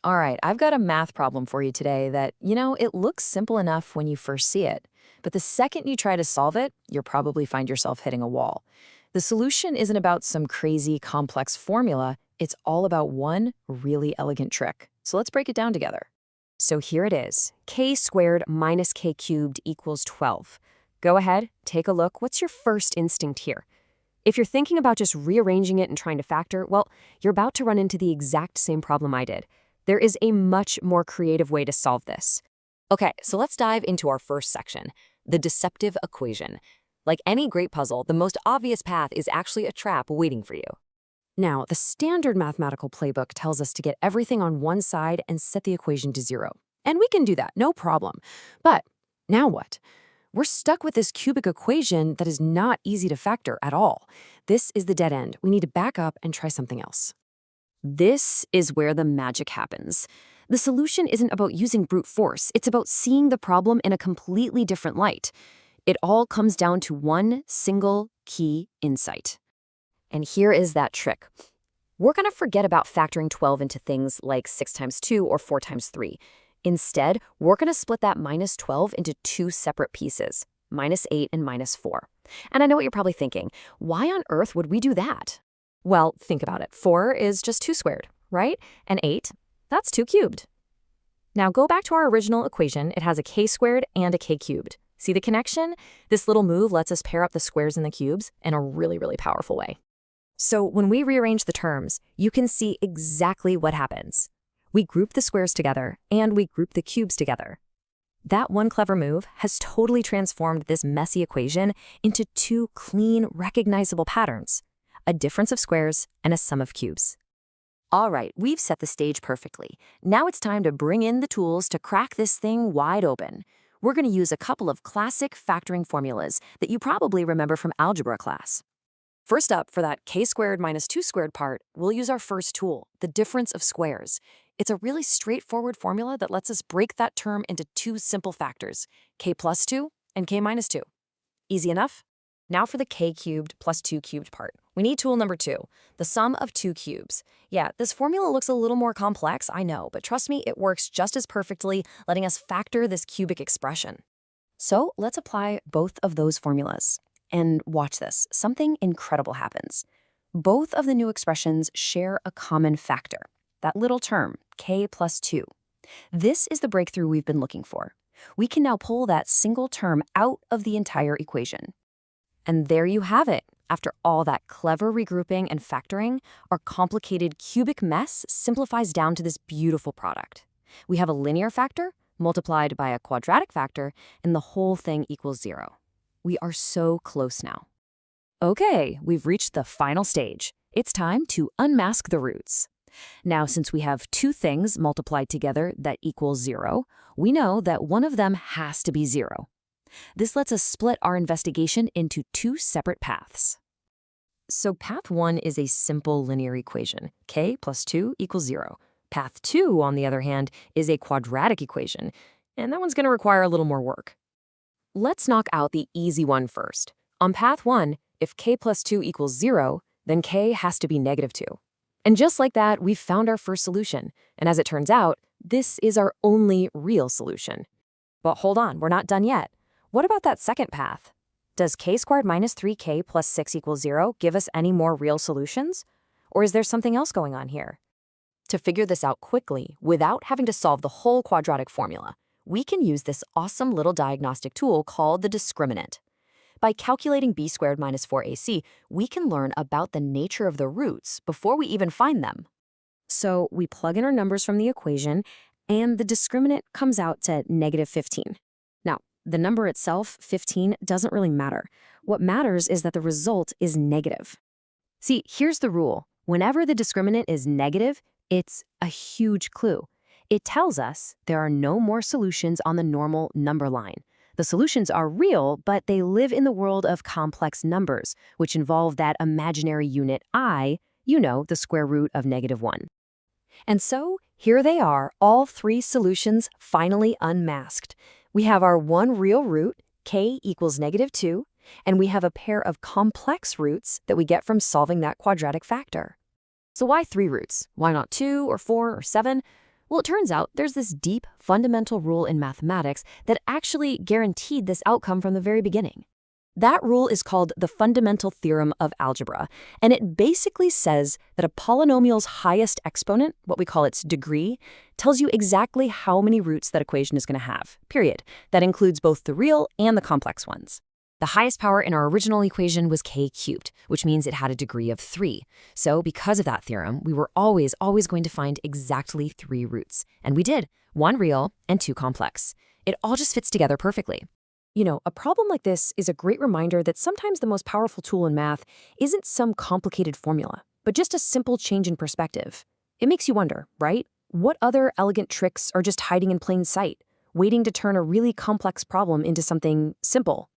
All right, I've got a math problem for you today that, it looks simple enough when you first see it. But the second you try to solve it, you'll probably find yourself hitting a wall. The solution isn't about some crazy, complex formula. It's all about one really elegant trick. So let's break it down together. So here it is. K squared minus k cubed equals 12. Go ahead, take a look. What's your first instinct here? If you're thinking about just rearranging it and trying to factor, well, you're about to run into the exact same problem I did. There is a much more creative way to solve this. Okay, so let's dive into our first section, the deceptive equation. Like any great puzzle, the most obvious path is actually a trap waiting for you. Now, the standard mathematical playbook tells us to get everything on one side and set the equation to 0. And we can do that, no problem. But now what? We're stuck with this cubic equation that is not easy to factor at all. This is the dead end. We need to back up and try something else. This is where the magic happens. The solution isn't about using brute force. It's about seeing the problem in a completely different light. It all comes down to one single key insight. And here is that trick. We're going to forget about factoring 12 into things like 6 times 2 or 4 times 3. Instead, we're going to split that minus 12 into two separate pieces, minus 8 and minus 4. And I know what you're probably thinking. Why on earth would we do that? Well, think about it. 4 is just 2 squared, right? And 8, that's 2 cubed. Now go back to our original equation. It has a k squared and a k cubed. See the connection? This little move lets us pair up the squares and the cubes in a really, really powerful way. So when we rearrange the terms, you can see exactly what happens. We group the squares together and we group the cubes together. That one clever move has totally transformed this messy equation into two clean, recognizable patterns, a difference of squares and a sum of cubes. All right, we've set the stage perfectly. Now it's time to bring in the tools to crack this thing wide open. We're going to use a couple of classic factoring formulas that you probably remember from algebra class. First up, for that k squared minus 2 squared part, we'll use our first tool, the difference of squares. It's a really straightforward formula that lets us break that term into two simple factors, k plus 2 and k minus 2. Easy enough? Now for the k cubed plus 2 cubed part. We need tool number 2, the sum of 2 cubes. Yeah, this formula looks a little more complex, I know, but trust me, it works just as perfectly, letting us factor this cubic expression. So let's apply both of those formulas. And watch this, something incredible happens. Both of the new expressions share a common factor, that little term, k plus 2. This is the breakthrough we've been looking for. We can now pull that single term out of the entire equation. And there you have it. After all that clever regrouping and factoring, our complicated cubic mess simplifies down to this beautiful product. We have a linear factor multiplied by a quadratic factor, and the whole thing equals 0. We are so close now. Okay, we've reached the final stage. It's time to unmask the roots. Now, since we have two things multiplied together that equal 0, we know that one of them has to be 0. This lets us split our investigation into two separate paths. So path 1 is a simple linear equation, k plus 2 equals 0. Path 2, on the other hand, is a quadratic equation, and that one's going to require a little more work. Let's knock out the easy one first. On path 1, if k plus 2 equals 0, then k has to be negative 2. And just like that, we've found our first solution. And as it turns out, this is our only real solution. But hold on, we're not done yet. What about that second path? Does k squared minus 3k plus 6 equals 0 give us any more real solutions? Or is there something else going on here? To figure this out quickly, without having to solve the whole quadratic formula, we can use this awesome little diagnostic tool called the discriminant. By calculating b squared minus 4ac, we can learn about the nature of the roots before we even find them. So we plug in our numbers from the equation, and the discriminant comes out to negative 15. Now, the number itself, 15, doesn't really matter. What matters is that the result is negative. See, here's the rule. Whenever the discriminant is negative, it's a huge clue. It tells us there are no more solutions on the normal number line. The solutions are real, but they live in the world of complex numbers, which involve that imaginary unit I, the square root of negative 1. And so, here they are, all three solutions finally unmasked. We have our one real root, k equals negative 2, and we have a pair of complex roots that we get from solving that quadratic factor. So why 3 roots? Why not 2 or 4 or 7? Well, it turns out there's this deep, fundamental rule in mathematics that actually guaranteed this outcome from the very beginning. That rule is called the fundamental theorem of algebra, and it basically says that a polynomial's highest exponent, what we call its degree, tells you exactly how many roots that equation is going to have, period. That includes both the real and the complex ones. The highest power in our original equation was k cubed, which means it had a degree of 3. So because of that theorem, we were always going to find exactly 3 roots. And we did, 1 real and 2 complex. It all just fits together perfectly. You know, a problem like this is a great reminder that sometimes the most powerful tool in math isn't some complicated formula, but just a simple change in perspective. It makes you wonder, right? What other elegant tricks are just hiding in plain sight, waiting to turn a really complex problem into something simple?